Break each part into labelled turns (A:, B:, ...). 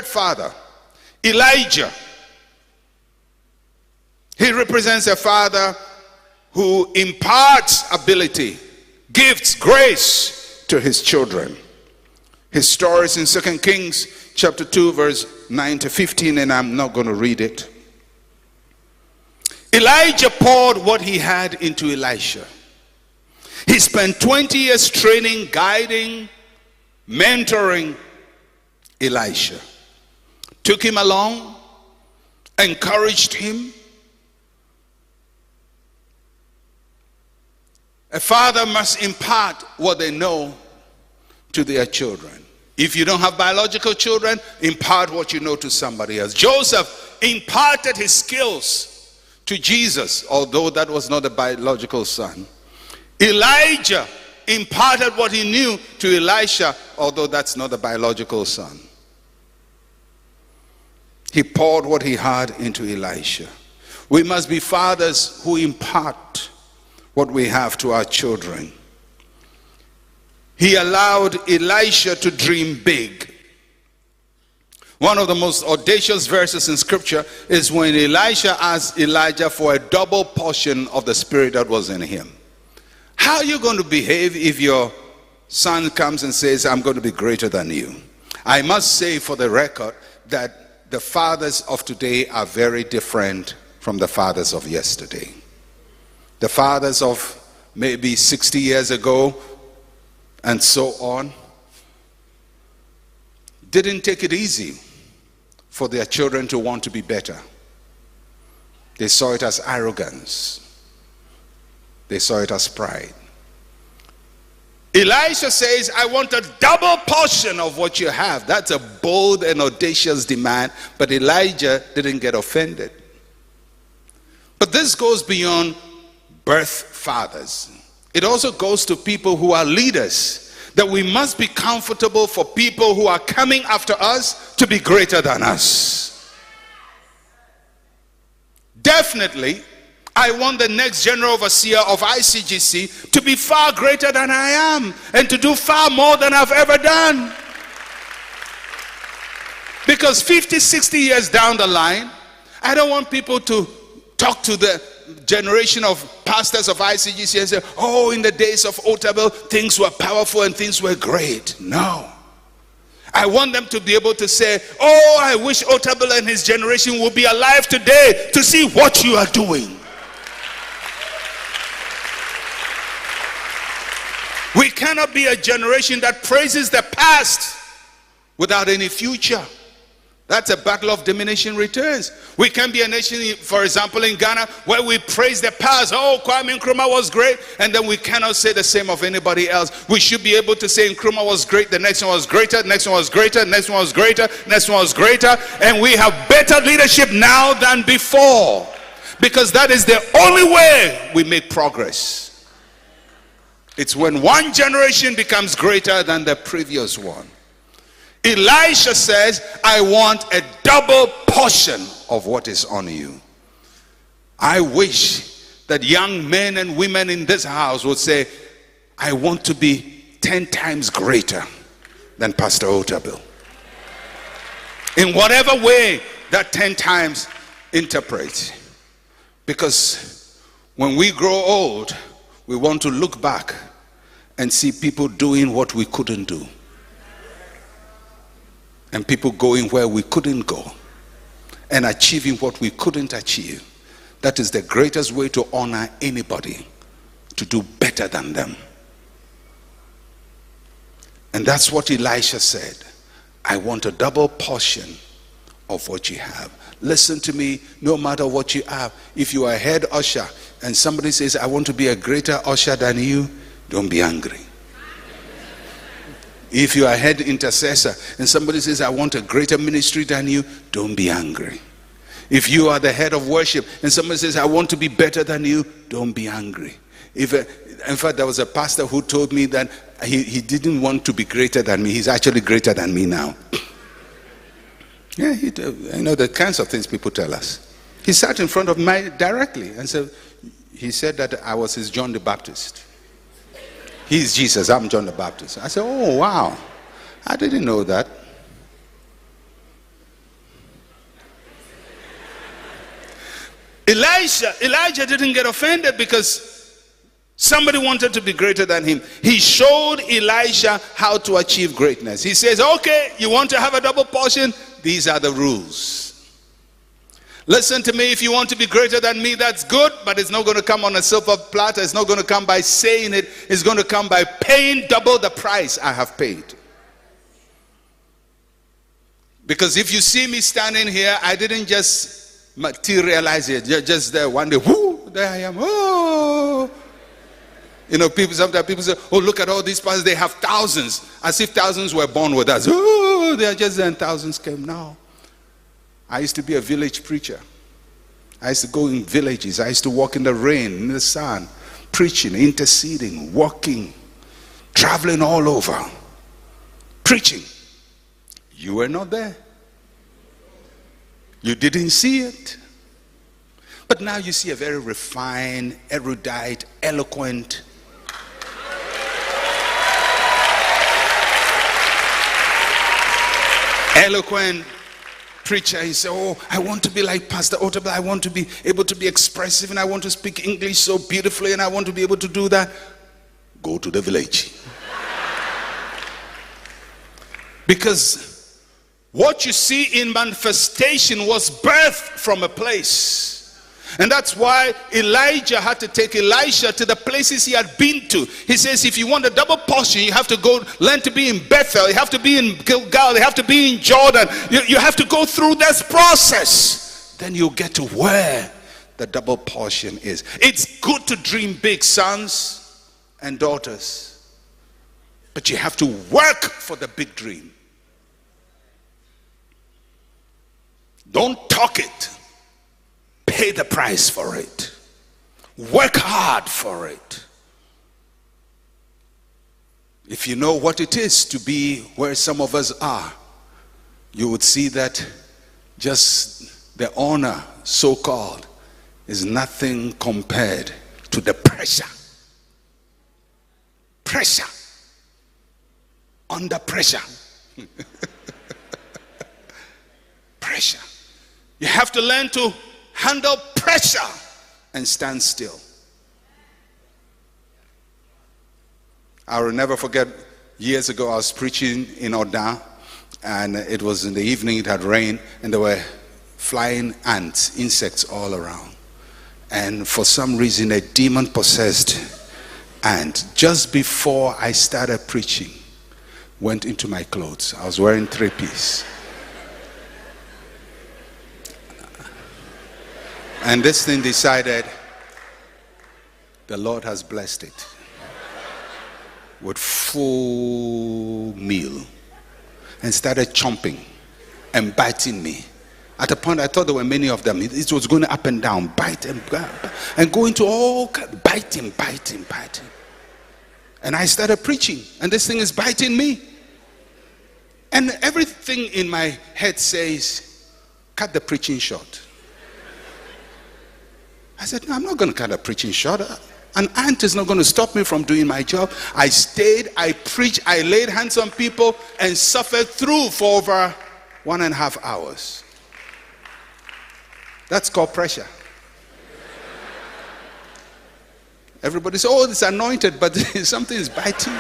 A: third father, Elijah. He represents a father who imparts ability, gifts, grace to his children. His story is in 2 Kings chapter 2, verse 9 to 15, and I'm not going to read it. Elijah poured what he had into Elisha. He spent 20 years training, guiding, mentoring Elisha. Took him along, encouraged him. A father must impart what they know to their children. If you don't have biological children, impart what you know to somebody else. Joseph imparted his skills to Jesus, although that was not a biological son. Elijah imparted what he knew to Elisha, although that's not a biological son. He poured what he had into Elisha. We must be fathers who impart what we have to our children. He allowed Elisha to dream big. One of the most audacious verses in scripture is when Elisha asked Elijah for a double portion of the spirit that was in him. How are you going to behave if your son comes and says, I'm going to be greater than you? I must say for the record that the fathers of today are very different from the fathers of yesterday. The fathers of maybe 60 years ago and so on didn't take it easy for their children to want to be better. They saw it as arrogance. They saw it as pride. Elisha says, I want a double portion of what you have. That's a bold and audacious demand, but Elijah didn't get offended. But this goes beyond birth fathers. It also goes to people who are leaders, that we must be comfortable for people who are coming after us to be greater than us. Definitely, I want the next general overseer of ICGC to be far greater than I am and to do far more than I've ever done. Because 50, 60 years down the line, I don't want people to talk to the generation of pastors of ICGC and say, oh, in the days of Otabil, things were powerful and things were great. No. I want them to be able to say, oh, I wish Otabil and his generation would be alive today to see what you are doing. We cannot be a generation that praises the past without any future. That's a battle of diminishing returns. We can be a nation, for example, in Ghana, where we praise the past. Oh, Kwame Nkrumah was great. And then we cannot say the same of anybody else. We should be able to say Nkrumah was great, the next one was greater, the next one was greater, the next one was greater, the next one was greater. And we have better leadership now than before. Because that is the only way we make progress. It's when one generation becomes greater than the previous one. Elisha says, I want a double portion of what is on you. I wish that young men and women in this house would say, I want to be 10 times greater than Pastor Otabil. In whatever way that 10 times interprets. Because when we grow old, we want to look back and see people doing what we couldn't do. And people going where we couldn't go. And achieving what we couldn't achieve. That is the greatest way to honor anybody. To do better than them. And that's what Elisha said. I want a double portion of what you have. Listen to me, no matter what you have. If you are a head usher and somebody says, I want to be a greater usher than you, don't be angry. If you are a head intercessor and somebody says, I want a greater ministry than you, don't be angry. If you are the head of worship and somebody says, I want to be better than you, don't be angry. In fact, there was a pastor who told me that he didn't want to be greater than me. He's actually greater than me now. Yeah, you know the kinds of things people tell us. He sat in front of me directly and said, he said that I was his John the Baptist. He's Jesus, I'm John the Baptist. I said, oh wow, I didn't know that. Elijah didn't get offended because somebody wanted to be greater than him. He showed Elisha how to achieve greatness. He says, okay, you want to have a double portion? These are the rules. Listen to me, if you want to be greater than me, that's good, but it's not going to come on a silver platter. It's not going to come by saying it. It's going to come by paying double the price I have paid. Because if you see me standing here, I didn't just materialize it. Just there one day, whoo, there I am. Oh. You know, sometimes people say, oh, look at all these pastors, they have thousands. As if thousands were born with us. Oh, they are just there and thousands came now. I used to be a village preacher. I used to go in villages. I used to walk in the rain, in the sun, preaching, interceding, walking, traveling all over, preaching. You were not there. You didn't see it. But now you see a very refined, erudite, eloquent, preacher. He said, oh, I want to be like Pastor Otabil. I want to be able to be expressive, and I want to speak English so beautifully, and I want to be able to do that. Go to the village. Because what you see in manifestation was birthed from a place. And that's why Elijah had to take Elisha to the places he had been to. He says, if you want a double portion, you have to go learn to be in Bethel. You have to be in Gilgal. You have to be in Jordan. You have to go through this process. Then you'll get to where the double portion is. It's good to dream big, sons and daughters. But you have to work for the big dream. Don't talk it. Pay the price for it. Work hard for it. If you know what it is to be where some of us are, you would see that just the honor, so-called, is nothing compared to the pressure. Pressure. Under pressure. Pressure. You have to learn to handle pressure and stand still. I will never forget, years ago I was preaching in Oda, and it was in the evening, it had rained, and there were flying ants, insects all around. And for some reason a demon possessed ant, just before I started preaching, went into my clothes. I was wearing 3-piece. And this thing decided, the Lord has blessed it with full meal, and started chomping and biting me. At a point I thought there were many of them. It was going up and down, bite and go into all biting. And I started preaching, and this thing is biting me. And everything in my head says, cut the preaching short. I said, no, I'm not going to cut a preaching short. An ant is not going to stop me from doing my job. I stayed, I preached, I laid hands on people and suffered through for over 1.5 hours. That's called pressure. Everybody says, oh, it's anointed, but something is biting.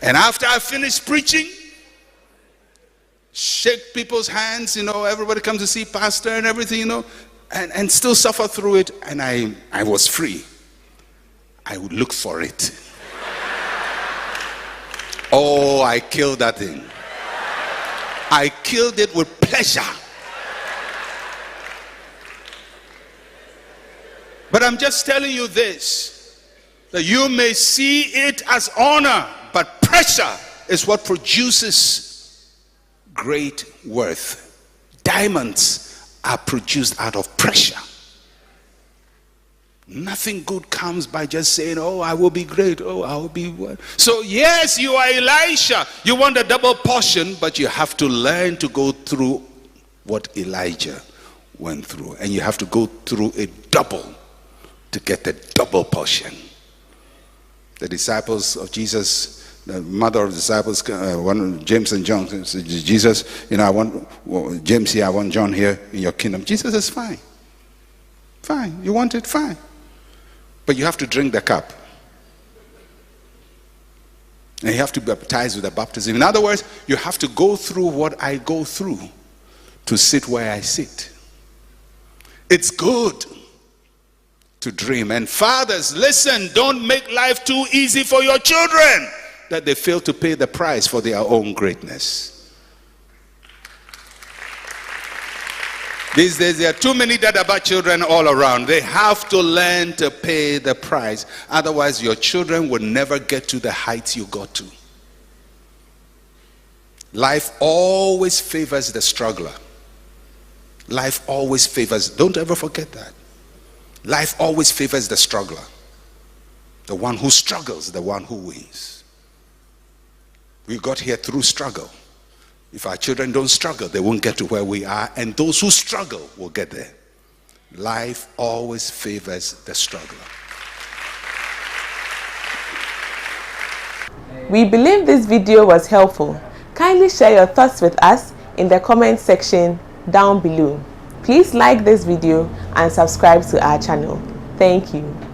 A: And after I finished preaching, shake people's hands, everybody comes to see pastor and everything, and still suffer through it. And I was free. I would look for it. Oh, I killed that thing. I killed it with pleasure. But I'm just telling you this, that you may see it as honor, but pressure is what produces great worth. Diamonds are produced out of pressure. Nothing good comes by just saying, oh, I will be great. Oh, I will be what? So yes, you are Elisha. You want a double portion, but you have to learn to go through what Elijah went through. And you have to go through a double to get the double portion. The disciples of Jesus, The mother of the disciples, James and John, said, Jesus, I want James here, I want John here in your kingdom. Jesus is fine. Fine. You want it? Fine. But you have to drink the cup. And you have to be baptized with the baptism. In other words, you have to go through what I go through to sit where I sit. It's good to dream. And fathers, listen, don't make life too easy for your children that they fail to pay the price for their own greatness. These days, there are too many dadaba children all around. They have to learn to pay the price. Otherwise, your children will never get to the heights you got to. Life always favors the struggler. Life always favors, don't ever forget that. Life always favors the struggler. The one who struggles, the one who wins. We got here through struggle. If our children don't struggle, they won't get to where we are, and those who struggle will get there. Life always favors the struggler.
B: We believe this video was helpful. Kindly share your thoughts with us in the comment section down below. Please like this video and subscribe to our channel. Thank you.